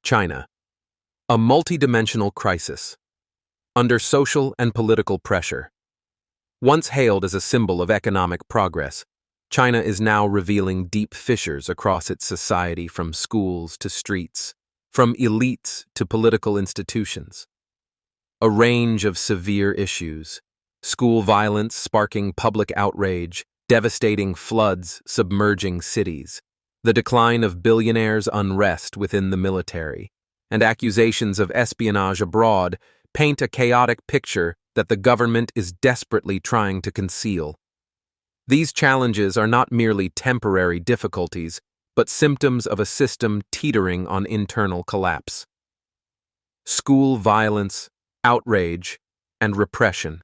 China, a multidimensional crisis. Under social and political pressure. Once hailed as a symbol of economic progress, China is now revealing deep fissures across its society, from schools to streets, from elites to political institutions. A range of severe issues: school violence sparking public outrage, devastating floods submerging cities, the decline of billionaires' unrest within the military, and accusations of espionage abroad paint a chaotic picture that the government is desperately trying to conceal. These challenges are not merely temporary difficulties, but symptoms of a system teetering on internal collapse. School violence, outrage, and repression.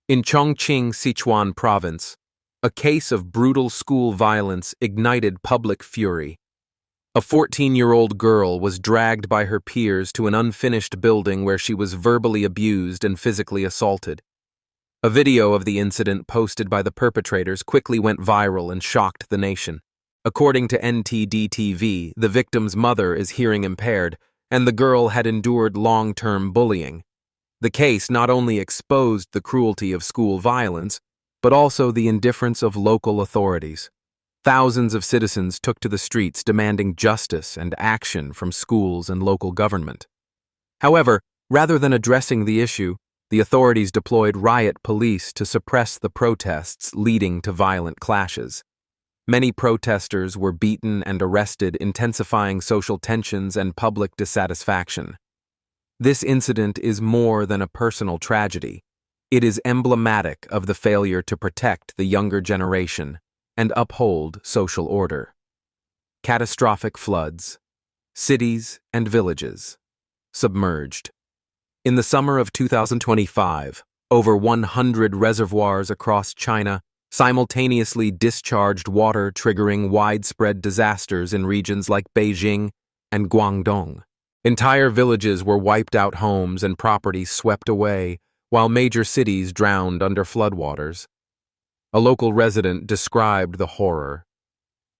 In Chongqing, Sichuan province, a case of brutal school violence ignited public fury. A 14-year-old girl was dragged by her peers to an unfinished building where she was verbally abused and physically assaulted. A video of the incident posted by the perpetrators quickly went viral and shocked the nation. According to NTD-TV, the victim's mother is hearing impaired, and the girl had endured long-term bullying. The case not only exposed the cruelty of school violence, but also the indifference of local authorities. Thousands of citizens took to the streets demanding justice and action from schools and local government. However, rather than addressing the issue, the authorities deployed riot police to suppress the protests, leading to violent clashes. Many protesters were beaten and arrested, intensifying social tensions and public dissatisfaction. This incident is more than a personal tragedy. It is emblematic of the failure to protect the younger generation and uphold social order. Catastrophic floods. Cities and villages submerged. In the summer of 2025, over 100 reservoirs across China simultaneously discharged water, triggering widespread disasters in regions like Beijing and Guangdong. Entire villages were wiped out, homes and property swept away, while major cities drowned under floodwaters. A local resident described the horror.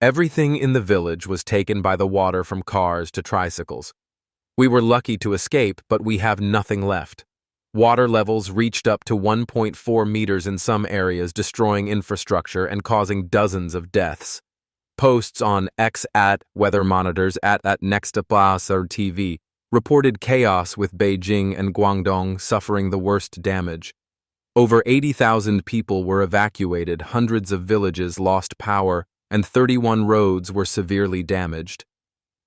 Everything in the village was taken by the water, from cars to tricycles. We were lucky to escape, but we have nothing left. Water levels reached up to 1.4 meters in some areas, destroying infrastructure and causing dozens of deaths. Posts on X at weather monitors at Nextaplasar TV reported chaos, with Beijing and Guangdong suffering the worst damage. Over 80,000 people were evacuated, hundreds of villages lost power, and 31 roads were severely damaged.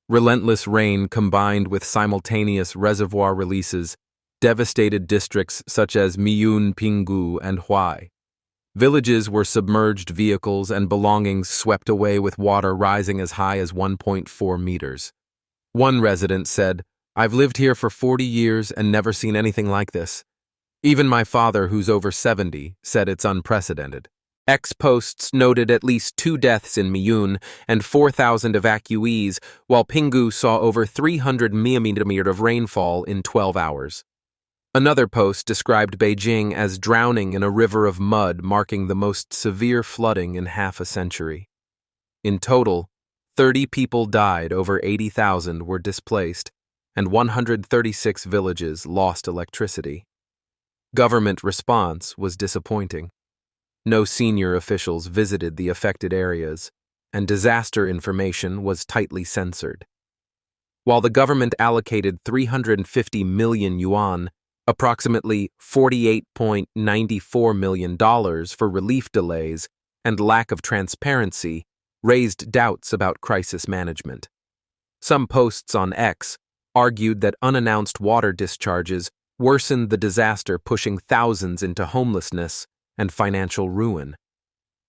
Relentless rain combined with simultaneous reservoir releases devastated districts such as Miyun, Pinggu, and Huai. Villages were submerged, vehicles and belongings swept away, with water rising as high as 1.4 meters. One resident said, "I've lived here for 40 years and never seen anything like this. Even my father, who's over 70, said it's unprecedented." X posts noted at least 2 deaths in Miyun and 4,000 evacuees, while Pinggu saw over 300 mm of rainfall in 12 hours. Another post described Beijing as drowning in a river of mud, marking the most severe flooding in half a century. In total, 30 people died, over 80,000 were displaced, and 136 villages lost electricity. Government response was disappointing. No senior officials visited the affected areas, and disaster information was tightly censored. While the government allocated 350 million yuan, approximately $48.94 million for relief delays and lack of transparency, raised doubts about crisis management. Some posts on X argued that unannounced water discharges worsened the disaster, pushing thousands into homelessness and financial ruin.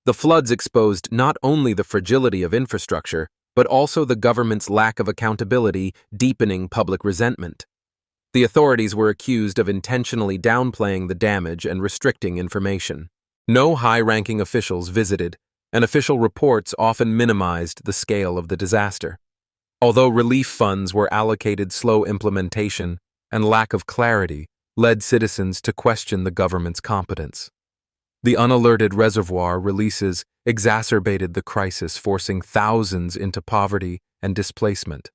The floods exposed not only the fragility of infrastructure, but also the government's lack of accountability, deepening public resentment. The authorities were accused of intentionally downplaying the damage and restricting information. No high-ranking officials visited, and official reports often minimized the scale of the disaster. Although relief funds were allocated, slow implementation and lack of clarity led citizens to question the government's competence. The unalerted reservoir releases exacerbated the crisis, forcing thousands into poverty and displacement.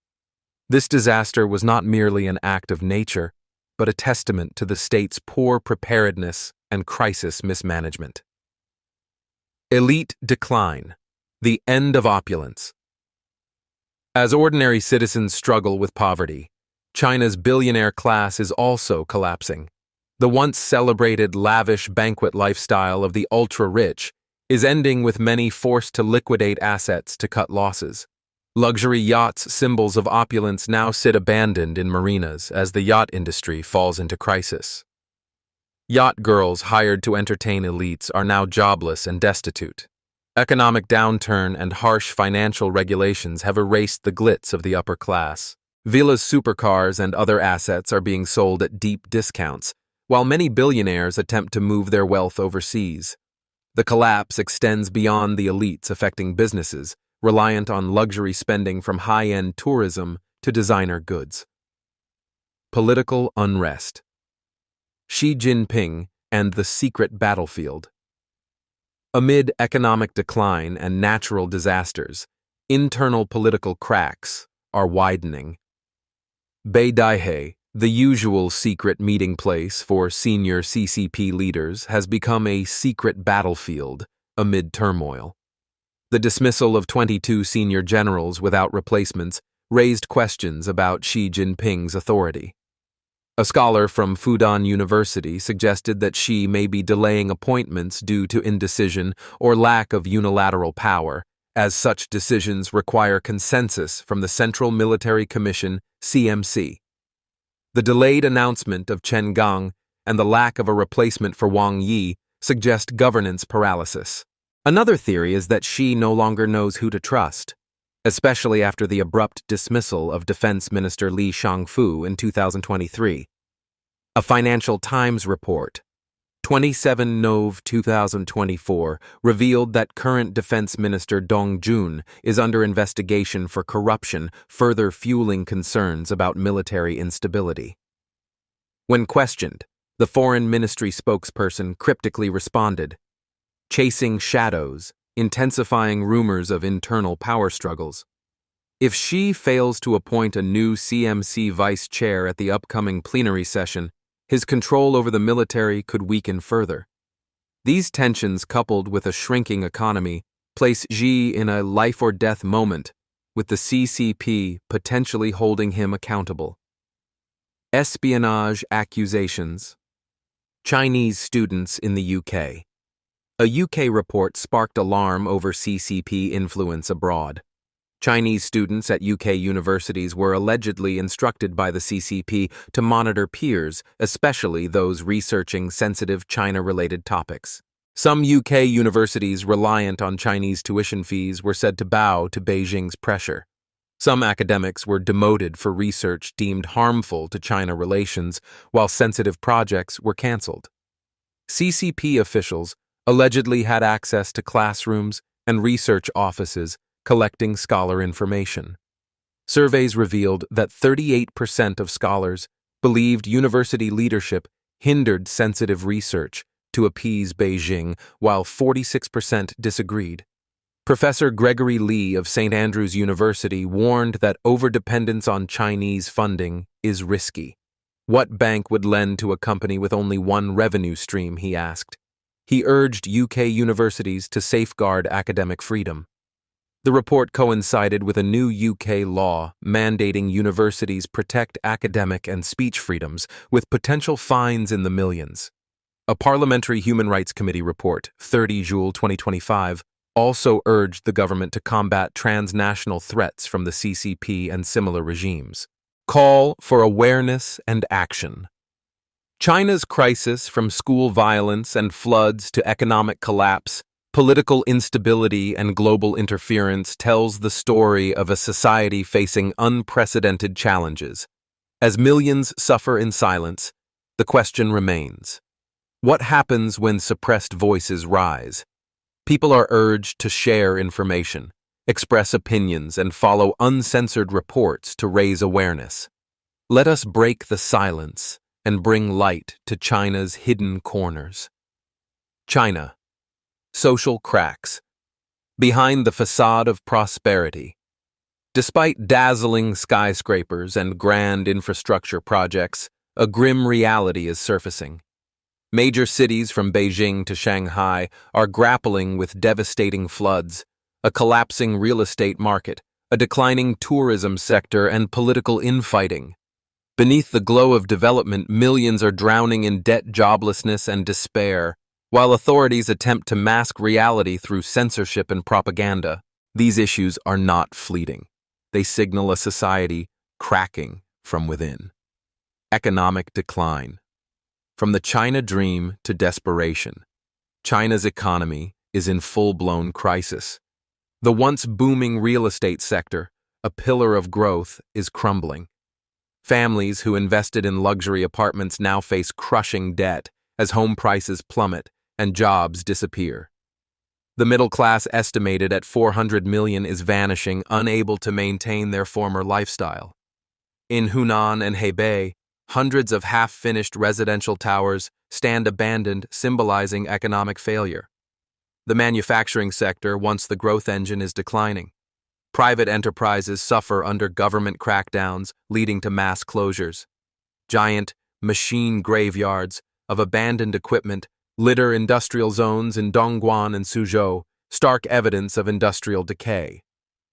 This disaster was not merely an act of nature, but a testament to the state's poor preparedness and crisis mismanagement. Elite decline, the end of opulence. As ordinary citizens struggle with poverty, China's billionaire class is also collapsing. The once celebrated lavish banquet lifestyle of the ultra-rich is ending with many forced to liquidate assets to cut losses. Luxury yachts, symbols of opulence, now sit abandoned in marinas as the yacht industry falls into crisis. Yacht girls hired to entertain elites are now jobless and destitute. Economic downturn and harsh financial regulations have erased the glitz of the upper class. Villa's supercars and other assets are being sold at deep discounts, while many billionaires attempt to move their wealth overseas. The collapse extends beyond the elites, affecting businesses reliant on luxury spending from high-end tourism to designer goods. Political unrest. Xi Jinping and the secret battlefield. Amid economic decline and natural disasters, internal political cracks are widening. Beijing, the usual secret meeting place for senior CCP leaders, has become a secret battlefield amid turmoil. The dismissal of 22 senior generals without replacements raised questions about Xi Jinping's authority. A scholar from Fudan University suggested that Xi may be delaying appointments due to indecision or lack of unilateral power, as such decisions require consensus from the Central Military Commission, CMC. The delayed announcement of Chen Gang and the lack of a replacement for Wang Yi suggest governance paralysis. Another theory is that Xi no longer knows who to trust, especially after the abrupt dismissal of Defense Minister Li Shangfu in 2023. A Financial Times report, 27 Nov 2024, revealed that current Defense Minister Dong Jun is under investigation for corruption, further fueling concerns about military instability. When questioned, the Foreign Ministry spokesperson cryptically responded, "Chasing shadows, intensifying rumors of internal power struggles." If Xi fails to appoint a new CMC vice chair at the upcoming plenary session, his control over the military could weaken further. These tensions, coupled with a shrinking economy, place Xi in a life-or-death moment, with the CCP potentially holding him accountable. Espionage accusations. Chinese students in the UK. A UK report sparked alarm over CCP influence abroad. Chinese students at UK universities were allegedly instructed by the CCP to monitor peers, especially those researching sensitive China-related topics. Some UK universities reliant on Chinese tuition fees were said to bow to Beijing's pressure. Some academics were demoted for research deemed harmful to China relations, while sensitive projects were cancelled. CCP officials allegedly had access to classrooms and research offices collecting scholar information. Surveys revealed that 38% of scholars believed university leadership hindered sensitive research to appease Beijing, while 46% disagreed. Professor Gregory Lee of St. Andrews University warned that overdependence on Chinese funding is risky. What bank would lend to a company with only one revenue stream, he asked. He urged UK universities to safeguard academic freedom. The report coincided with a new UK law mandating universities protect academic and speech freedoms, with potential fines in the millions. A Parliamentary Human Rights Committee report, 30 July 2025, also urged the government to combat transnational threats from the CCP and similar regimes. Call for awareness and action. China's crisis, from school violence and floods to economic collapse, political instability and global interference, tells the story of a society facing unprecedented challenges. As millions suffer in silence, the question remains: what happens when suppressed voices rise? People are urged to share information, express opinions, and follow uncensored reports to raise awareness. Let us break the silence and bring light to China's hidden corners. China. Social cracks. Behind the facade of prosperity. Despite dazzling skyscrapers and grand infrastructure projects, a grim reality is surfacing. Major cities from Beijing to Shanghai are grappling with devastating floods, a collapsing real estate market, a declining tourism sector, and political infighting. Beneath the glow of development, millions are drowning in debt, joblessness, and despair, while authorities attempt to mask reality through censorship and propaganda. These issues are not fleeting. They signal a society cracking from within. Economic decline. From the China dream to desperation, China's economy is in full-blown crisis. The once booming real estate sector, a pillar of growth, is crumbling. Families who invested in luxury apartments now face crushing debt as home prices plummet and jobs disappear. The middle class, estimated at 400 million, is vanishing, unable to maintain their former lifestyle. In Hunan and Hebei, hundreds of half-finished residential towers stand abandoned, symbolizing economic failure. The manufacturing sector, once the growth engine, is declining. Private enterprises suffer under government crackdowns, leading to mass closures. Giant machine graveyards of abandoned equipment litter industrial zones in Dongguan and Suzhou, stark evidence of industrial decay.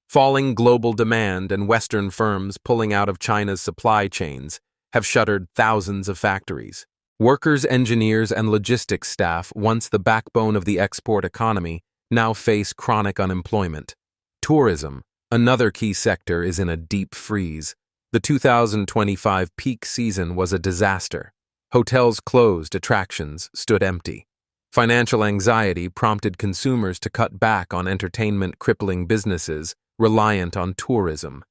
Falling global demand and Western firms pulling out of China's supply chains have shuttered thousands of factories. Workers, engineers, and logistics staff, once the backbone of the export economy, now face chronic unemployment. Tourism, another key sector, is in a deep freeze. The 2025 peak season was a disaster. Hotels closed, attractions stood empty. Financial anxiety prompted consumers to cut back on entertainment, crippling businesses reliant on tourism.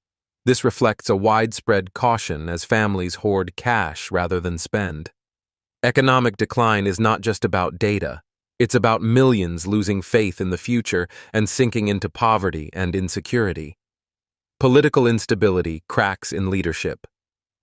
This reflects a widespread caution as families hoard cash rather than spend. Economic decline is not just about data. It's about millions losing faith in the future and sinking into poverty and insecurity. Political instability, cracks in leadership.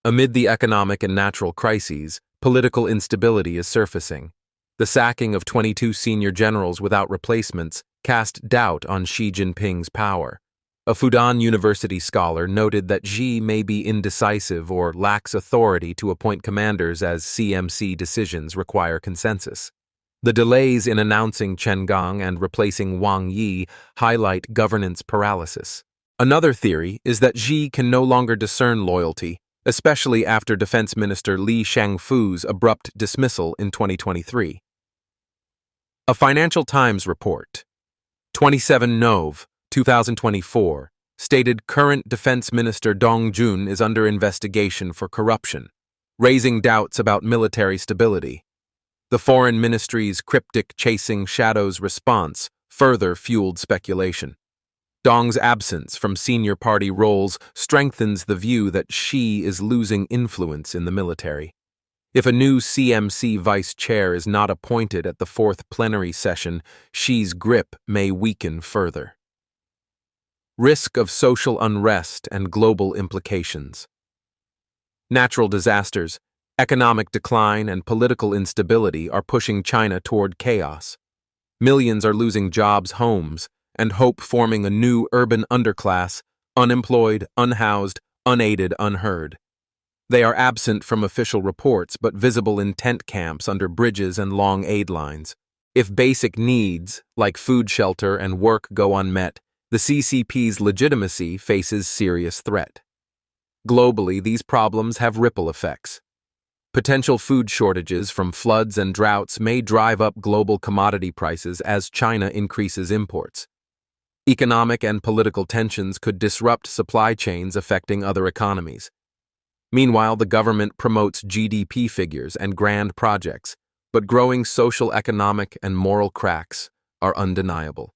Amid the economic and natural crises, political instability is surfacing. The sacking of 22 senior generals without replacements cast doubt on Xi Jinping's power. A Fudan University scholar noted that Xi may be indecisive or lacks authority to appoint commanders as CMC decisions require consensus. The delays in announcing Chen Gang and replacing Wang Yi highlight governance paralysis. Another theory is that Xi can no longer discern loyalty, especially after Defense Minister Li Shangfu's abrupt dismissal in 2023. A Financial Times report, 27 Nov. 2024, stated current Defense Minister Dong Jun is under investigation for corruption, raising doubts about military stability. The Foreign Ministry's cryptic "chasing shadows" response further fueled speculation. Dong's absence from senior party roles strengthens the view that Xi is losing influence in the military. If a new CMC vice chair is not appointed at the fourth plenary session, Xi's grip may weaken further. Risk of social unrest and global implications. Natural disasters, economic decline, and political instability are pushing China toward chaos. Millions are losing jobs, homes, and hope, forming a new urban underclass, unemployed, unhoused, unaided, unheard. They are absent from official reports but visible in tent camps under bridges and long aid lines. If basic needs, like food, shelter, and work, go unmet, the CCP's legitimacy faces serious threat. Globally, these problems have ripple effects. Potential food shortages from floods and droughts may drive up global commodity prices as China increases imports. Economic and political tensions could disrupt supply chains affecting other economies. Meanwhile, the government promotes GDP figures and grand projects, but growing social, economic, and moral cracks are undeniable.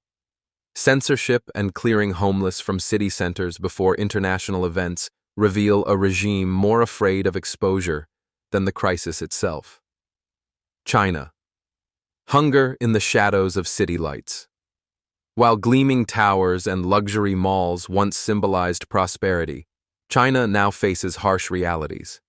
Censorship and clearing homeless from city centers before international events reveal a regime more afraid of exposure than the crisis itself. China. Hunger in the shadows of city lights. While gleaming towers and luxury malls once symbolized prosperity, China now faces harsh realities.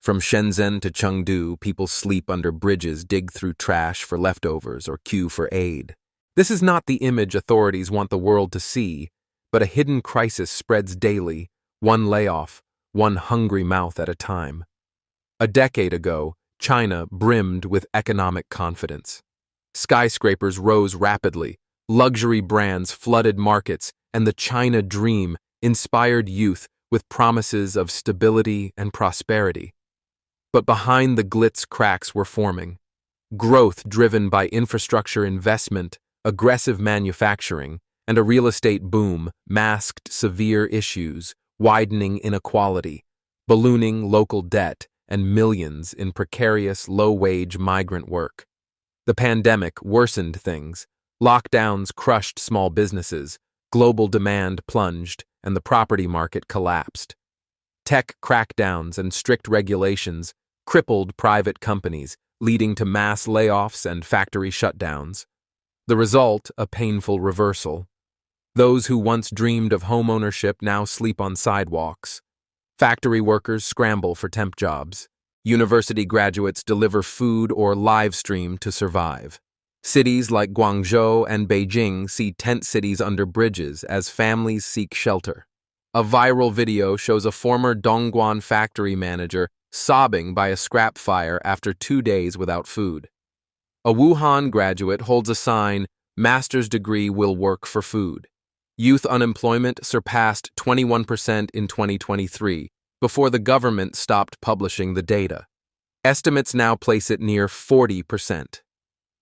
From Shenzhen to Chengdu, people sleep under bridges, dig through trash for leftovers, or queue for aid. This is not the image authorities want the world to see, But a hidden crisis spreads daily, one layoff, one hungry mouth at a time. A decade ago, China brimmed with economic confidence. Skyscrapers rose rapidly, luxury brands flooded markets, and the China dream inspired youth with promises of stability and prosperity. But behind the glitz, cracks were forming. Growth driven by infrastructure investment, aggressive manufacturing, and a real estate boom masked severe issues, widening inequality, ballooning local debt, and millions in precarious, low-wage migrant work. The pandemic worsened things. Lockdowns crushed small businesses, global demand plunged, and the property market collapsed. Tech crackdowns and strict regulations crippled private companies, leading to mass layoffs and factory shutdowns. The result, a painful reversal. Those who once dreamed of homeownership now sleep on sidewalks. Factory workers scramble for temp jobs. University graduates deliver food or live stream to survive. Cities like Guangzhou and Beijing see tent cities under bridges as families seek shelter. A viral video shows a former Dongguan factory manager sobbing by a scrap fire after 2 days without food. A Wuhan graduate holds a sign, "Master's degree will work for food." Youth unemployment surpassed 21% in 2023, before the government stopped publishing the data. Estimates now place it near 40%.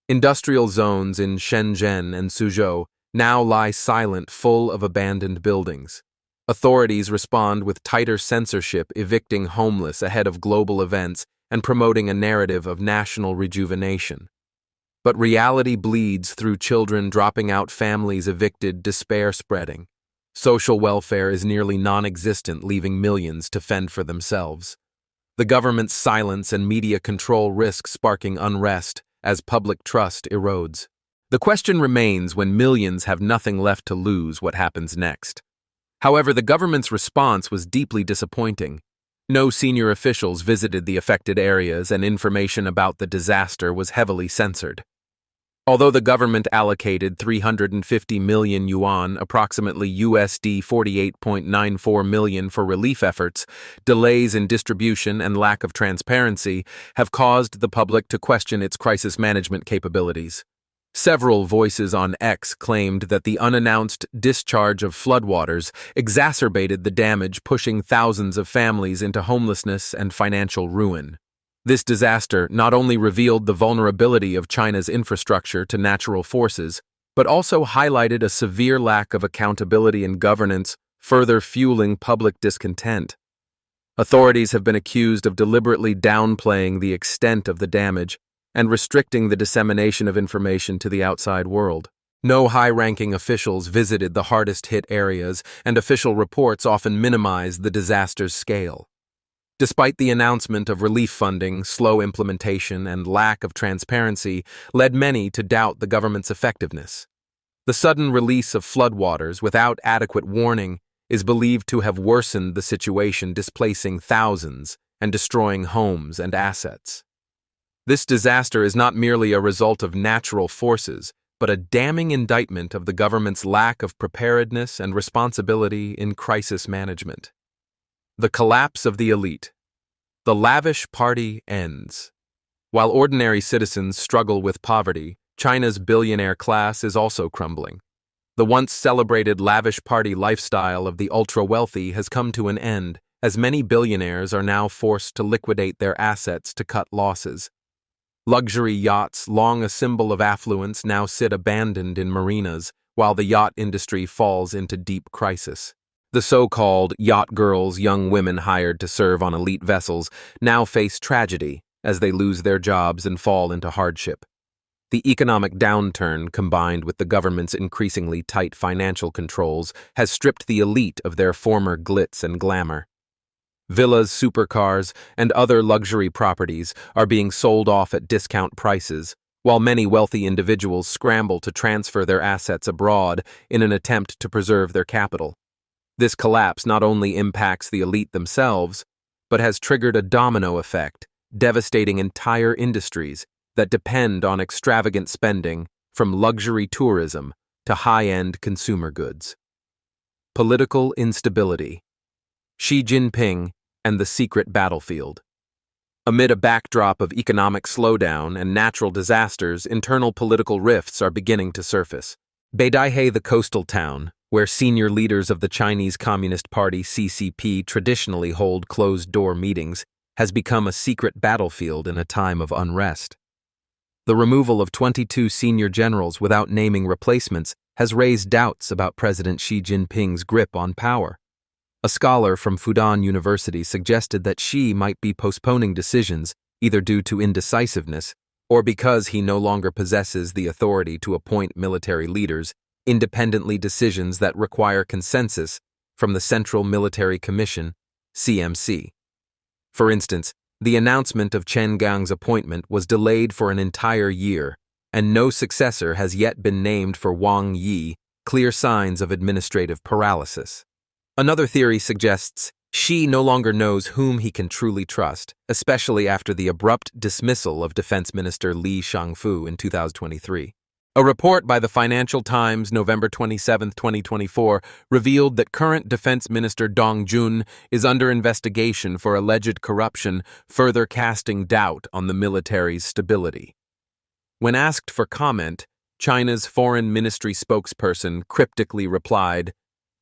Industrial zones in Shenzhen and Suzhou now lie silent, full of abandoned buildings. Authorities respond with tighter censorship, evicting homeless ahead of global events and promoting a narrative of national rejuvenation. But reality bleeds through children dropping out, families evicted, despair spreading. Social welfare is nearly non-existent, leaving millions to fend for themselves. The government's silence and media control risk sparking unrest as public trust erodes. The question remains, when millions have nothing left to lose, what happens next? However, the government's response was deeply disappointing. No senior officials visited the affected areas, and information about the disaster was heavily censored. Although the government allocated 350 million yuan, approximately USD 48.94 million for relief efforts, delays in distribution and lack of transparency have caused the public to question its crisis management capabilities. Several voices on X claimed that the unannounced discharge of floodwaters exacerbated the damage, pushing thousands of families into homelessness and financial ruin. This disaster not only revealed the vulnerability of China's infrastructure to natural forces, but also highlighted a severe lack of accountability and governance, further fueling public discontent. Authorities have been accused of deliberately downplaying the extent of the damage and restricting the dissemination of information to the outside world. No high-ranking officials visited the hardest-hit areas, and official reports often minimize the disaster's scale. Despite the announcement of relief funding, slow implementation and lack of transparency led many to doubt the government's effectiveness. The sudden release of floodwaters without adequate warning is believed to have worsened the situation, displacing thousands and destroying homes and assets. This disaster is not merely a result of natural forces, but a damning indictment of the government's lack of preparedness and responsibility in crisis management. The collapse of the elite. The lavish party ends. While ordinary citizens struggle with poverty, China's billionaire class is also crumbling. The once celebrated lavish party lifestyle of the ultra-wealthy has come to an end, as many billionaires are now forced to liquidate their assets to cut losses. Luxury yachts, long a symbol of affluence, now sit abandoned in marinas, while the yacht industry falls into deep crisis. The so-called yacht girls, young women hired to serve on elite vessels, now face tragedy as they lose their jobs and fall into hardship. The economic downturn, combined with the government's increasingly tight financial controls, has stripped the elite of their former glitz and glamour. Villas, supercars, and other luxury properties are being sold off at discount prices, while many wealthy individuals scramble to transfer their assets abroad in an attempt to preserve their capital. This collapse not only impacts the elite themselves, but has triggered a domino effect, devastating entire industries that depend on extravagant spending, from luxury tourism to high-end consumer goods. Political instability. Xi Jinping and the secret battlefield. Amid a backdrop of economic slowdown and natural disasters, internal political rifts are beginning to surface. Beijing, the coastal town, where senior leaders of the Chinese Communist Party (CCP) traditionally hold closed-door meetings, has become a secret battlefield in a time of unrest. The removal of 22 senior generals without naming replacements has raised doubts about President Xi Jinping's grip on power. A scholar from Fudan University suggested that Xi might be postponing decisions either due to indecisiveness or because he no longer possesses the authority to appoint military leaders, independently decisions that require consensus from the Central Military Commission, CMC. For instance, the announcement of Chen Gang's appointment was delayed for an entire year, and no successor has yet been named for Wang Yi, clear signs of administrative paralysis. Another theory suggests Xi no longer knows whom he can truly trust, especially after the abrupt dismissal of Defense Minister Li Shangfu in 2023. A report by the Financial Times, November 27, 2024, revealed that current Defense Minister Dong Jun is under investigation for alleged corruption, further casting doubt on the military's stability. When asked for comment, China's Foreign Ministry spokesperson cryptically replied,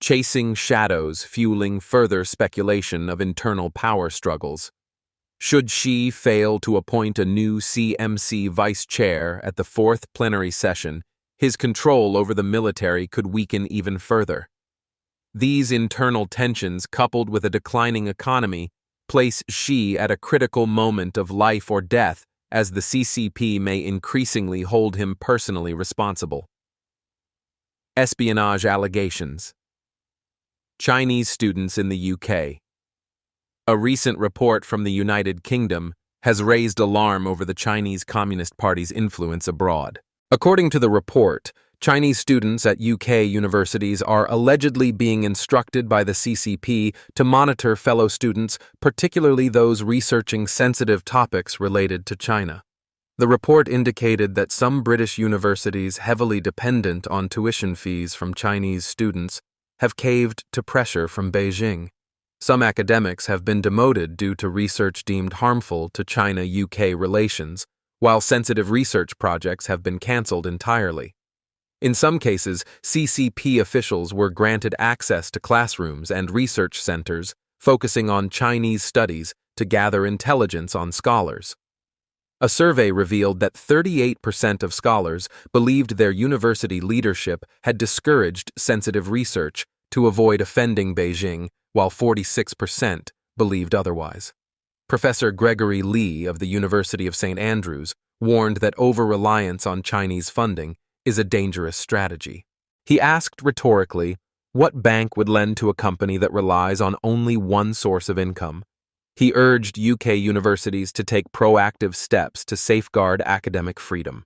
"Chasing shadows fueling further speculation of internal power struggles. Should Xi fail to appoint a new CMC vice chair at the fourth plenary session, his control over the military could weaken even further. These internal tensions, coupled with a declining economy, place Xi at a critical moment of life or death, as the CCP may increasingly hold him personally responsible." Espionage allegations. Chinese students in the UK. A recent report from the United Kingdom has raised alarm over the Chinese Communist Party's influence abroad. According to the report, Chinese students at UK universities are allegedly being instructed by the CCP to monitor fellow students, particularly those researching sensitive topics related to China. The report indicated that some British universities heavily dependent on tuition fees from Chinese students have caved to pressure from Beijing. Some academics have been demoted due to research deemed harmful to China-UK relations, while sensitive research projects have been cancelled entirely. In some cases, CCP officials were granted access to classrooms and research centers focusing on Chinese studies to gather intelligence on scholars. A survey revealed that 38% of scholars believed their university leadership had discouraged sensitive research to avoid offending Beijing, while 46% believed otherwise. Professor Gregory Lee of the University of St. Andrews warned that over-reliance on Chinese funding is a dangerous strategy. He asked rhetorically, what bank would lend to a company that relies on only one source of income? He urged UK universities to take proactive steps to safeguard academic freedom.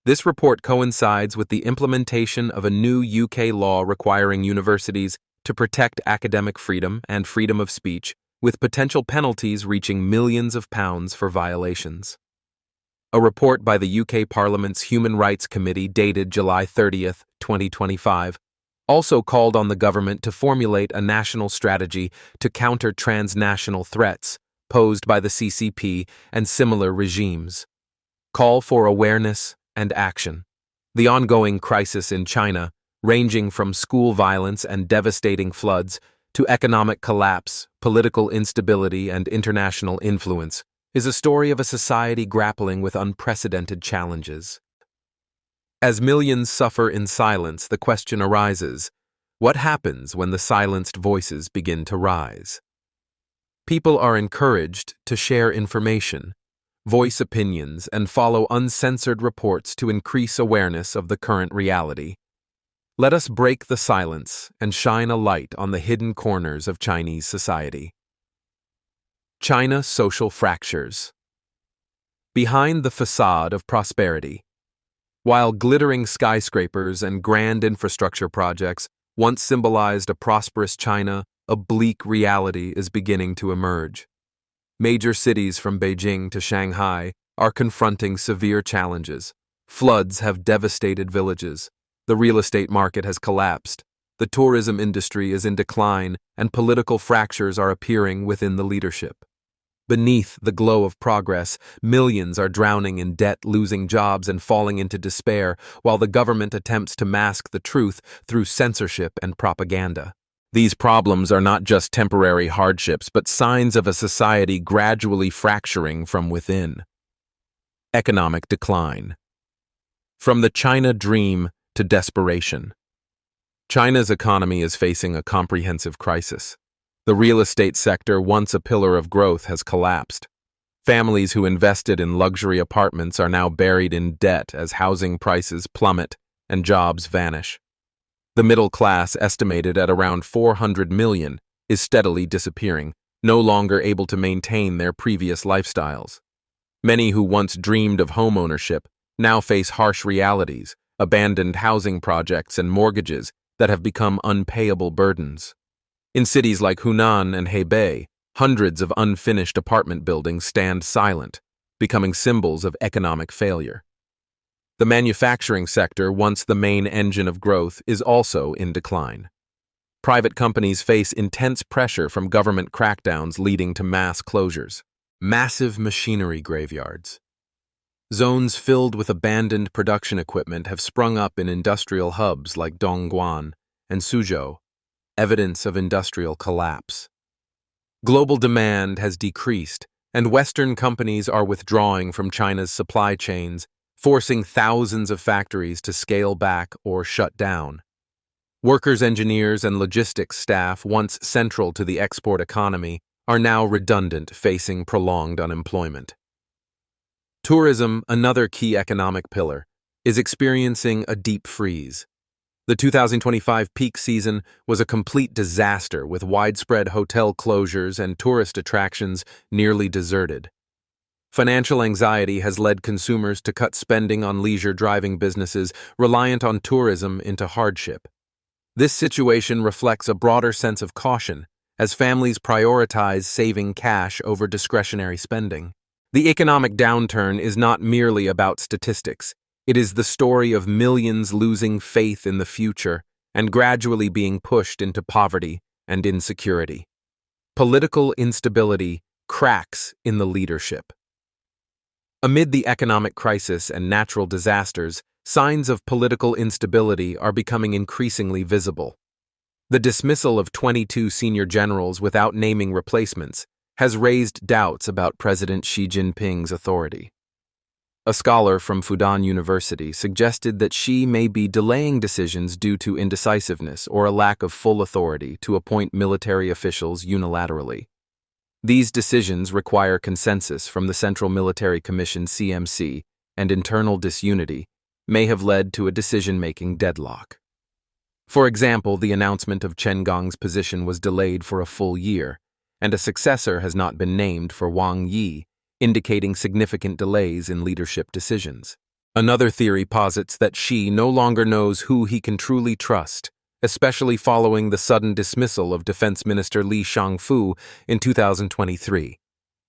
This report coincides with the implementation of a new UK law requiring universities to protect academic freedom and freedom of speech, with potential penalties reaching millions of pounds for violations. A report by the UK Parliament's Human Rights Committee dated July 30, 2025, also called on the government to formulate a national strategy to counter transnational threats posed by the CCP and similar regimes. Call for awareness and action. The ongoing crisis in China, ranging from school violence and devastating floods to economic collapse, political instability, and international influence, is a story of a society grappling with unprecedented challenges. As millions suffer in silence, the question arises, what happens when the silenced voices begin to rise? People are encouraged to share information, voice opinions, and follow uncensored reports to increase awareness of the current reality. Let us break the silence and shine a light on the hidden corners of Chinese society. China social fractures. Behind the facade of prosperity, while glittering skyscrapers and grand infrastructure projects once symbolized a prosperous China, a bleak reality is beginning to emerge. Major cities from Beijing to Shanghai are confronting severe challenges. Floods have devastated villages. The real estate market has collapsed, The tourism industry is in decline, and political fractures are appearing within the leadership. Beneath the glow of progress, millions are drowning in debt, losing jobs, and falling into despair, while the government attempts to mask the truth through censorship and propaganda. These problems are not just temporary hardships, but signs of a society gradually fracturing from within. Economic decline. From the China dream to desperation. China's economy is facing a comprehensive crisis. The real estate sector, once a pillar of growth, has collapsed. Families who invested in luxury apartments are now buried in debt as housing prices plummet and jobs vanish. The middle class, estimated at around 400 million, is steadily disappearing, no longer able to maintain their previous lifestyles. Many who once dreamed of homeownership now face harsh realities, abandoned housing projects and mortgages that have become unpayable burdens. In cities like Hunan and Hebei, hundreds of unfinished apartment buildings stand silent, becoming symbols of economic failure. The manufacturing sector, once the main engine of growth, is also in decline. Private companies face intense pressure from government crackdowns leading to mass closures. Massive machinery graveyards. Zones filled with abandoned production equipment have sprung up in industrial hubs like Dongguan and Suzhou, evidence of industrial collapse. Global demand has decreased, and Western companies are withdrawing from China's supply chains, forcing thousands of factories to scale back or shut down. Workers, engineers, and logistics staff, once central to the export economy, are now redundant, facing prolonged unemployment. Tourism, another key economic pillar, is experiencing a deep freeze. The 2025 peak season was a complete disaster, with widespread hotel closures and tourist attractions nearly deserted. Financial anxiety has led consumers to cut spending on leisure driving businesses reliant on tourism into hardship. This situation reflects a broader sense of caution, as families prioritize saving cash over discretionary spending. The economic downturn is not merely about statistics. It is the story of millions losing faith in the future and gradually being pushed into poverty and insecurity. Political instability, cracks in the leadership. Amid the economic crisis and natural disasters, signs of political instability are becoming increasingly visible. The dismissal of 22 senior generals without naming replacements has raised doubts about President Xi Jinping's authority. A scholar from Fudan University suggested that Xi may be delaying decisions due to indecisiveness or a lack of full authority to appoint military officials unilaterally. These decisions require consensus from the Central Military Commission (CMC), and internal disunity may have led to a decision-making deadlock. For example, the announcement of Chen Gong's position was delayed for a full year, and a successor has not been named for Wang Yi, indicating significant delays in leadership decisions. Another theory posits that Xi no longer knows who he can truly trust, especially following the sudden dismissal of Defense Minister Li Shangfu in 2023.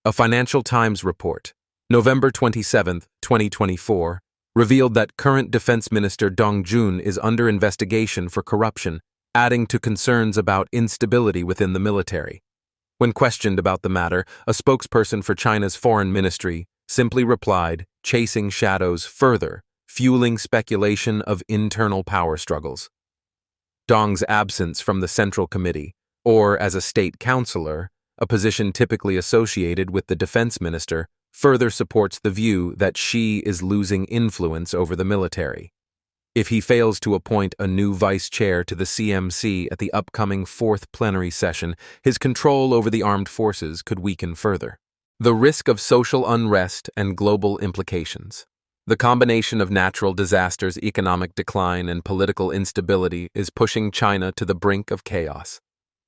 A Financial Times report, November 27, 2024, revealed that current Defense Minister Dong Jun is under investigation for corruption, adding to concerns about instability within the military. When questioned about the matter, a spokesperson for China's foreign ministry simply replied, "Chasing shadows further, fueling speculation of internal power struggles." Dong's absence from the Central Committee, or as a state counselor, a position typically associated with the defense minister, further supports the view that Xi is losing influence over the military. If he fails to appoint a new vice chair to the CMC at the upcoming fourth plenary session, his control over the armed forces could weaken further. The risk of social unrest and global implications. The combination of natural disasters, economic decline, and political instability is pushing China to the brink of chaos.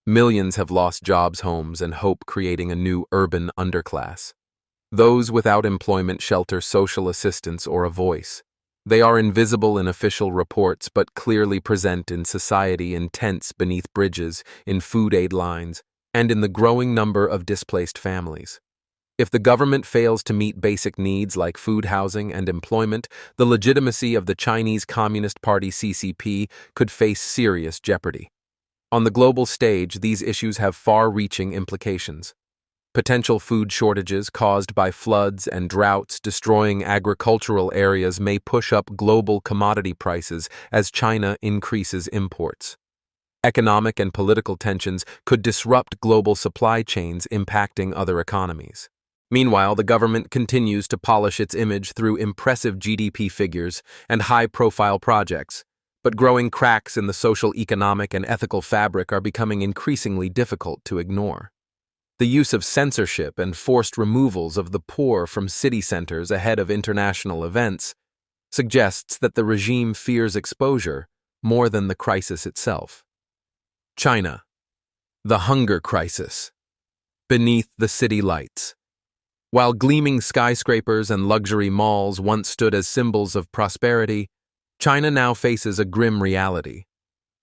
Millions have lost jobs, homes, and hope, creating a new urban underclass. Those without employment, shelter, social assistance, or a voice. They are invisible in official reports but clearly present in society, in tents beneath bridges, in food aid lines, and in the growing number of displaced families. If the government fails to meet basic needs like food, housing, and employment, the legitimacy of the Chinese Communist Party CCP could face serious jeopardy. On the global stage, these issues have far-reaching implications. Potential food shortages caused by floods and droughts destroying agricultural areas may push up global commodity prices as China increases imports. Economic and political tensions could disrupt global supply chains, impacting other economies. Meanwhile, the government continues to polish its image through impressive GDP figures and high-profile projects, but growing cracks in the social, economic, and ethical fabric are becoming increasingly difficult to ignore. The use of censorship and forced removals of the poor from city centers ahead of international events suggests that the regime fears exposure more than the crisis itself. China. The hunger crisis. Beneath the city lights. While gleaming skyscrapers and luxury malls once stood as symbols of prosperity, China now faces a grim reality.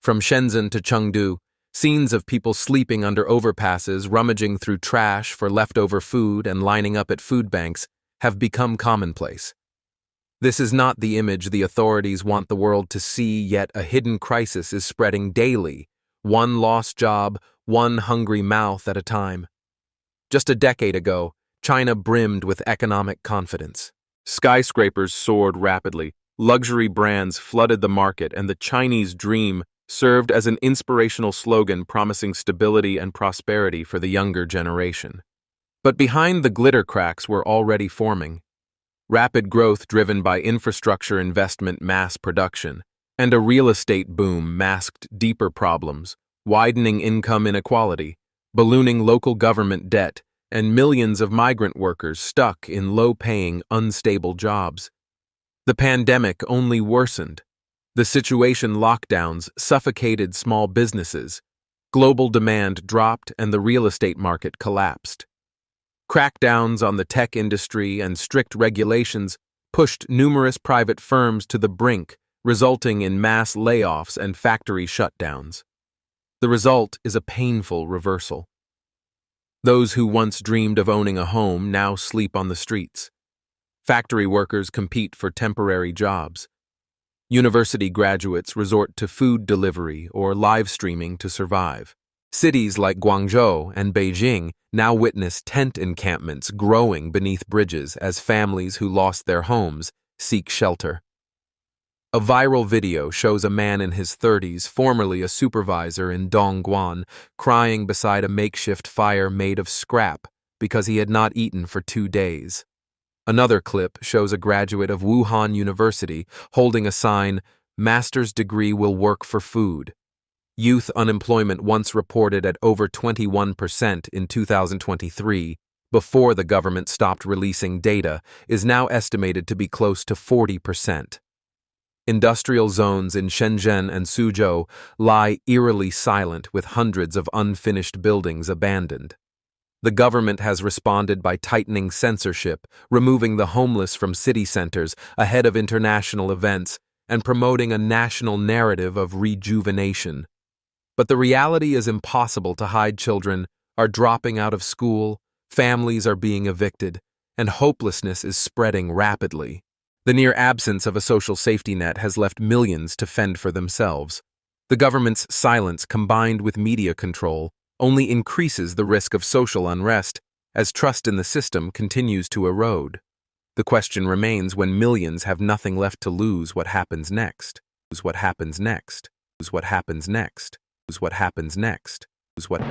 From Shenzhen to Chengdu, scenes of people sleeping under overpasses, rummaging through trash for leftover food, and lining up at food banks have become commonplace. This is not the image the authorities want the world to see, yet a hidden crisis is spreading daily, one lost job, one hungry mouth at a time. Just a decade ago, China brimmed with economic confidence. Skyscrapers soared rapidly, luxury brands flooded the market, and the Chinese dream served as an inspirational slogan promising stability and prosperity for the younger generation. But behind the glitter cracks were already forming. Rapid growth driven by infrastructure investment, mass production, and a real estate boom masked deeper problems, widening income inequality, ballooning local government debt, and millions of migrant workers stuck in low-paying, unstable jobs. The pandemic only worsened. The Sichuan lockdowns suffocated small businesses, global demand dropped, and the real estate market collapsed. Crackdowns on the tech industry and strict regulations pushed numerous private firms to the brink, resulting in mass layoffs and factory shutdowns. The result is a painful reversal. Those who once dreamed of owning a home now sleep on the streets. Factory workers compete for temporary jobs. University graduates resort to food delivery or live streaming to survive. Cities like Guangzhou and Beijing now witness tent encampments growing beneath bridges as families who lost their homes seek shelter. A viral video shows a man in his 30s, formerly a supervisor in Dongguan, crying beside a makeshift fire made of scrap because he had not eaten for 2 days. Another clip shows a graduate of Wuhan University holding a sign, "Master's degree will work for food." Youth unemployment, once reported at over 21% in 2023, before the government stopped releasing data, is now estimated to be close to 40%. Industrial zones in Shenzhen and Suzhou lie eerily silent with hundreds of unfinished buildings abandoned. The government has responded by tightening censorship, removing the homeless from city centers ahead of international events, and promoting a national narrative of rejuvenation. But the reality is impossible to hide. Children are dropping out of school, families are being evicted, and hopelessness is spreading rapidly. The near absence of a social safety net has left millions to fend for themselves. The government's silence, combined with media control, only increases the risk of social unrest as trust in the system continues to erode. The question remains, when millions have nothing left to lose, what happens next? What happens next? What happens next? What happens next? What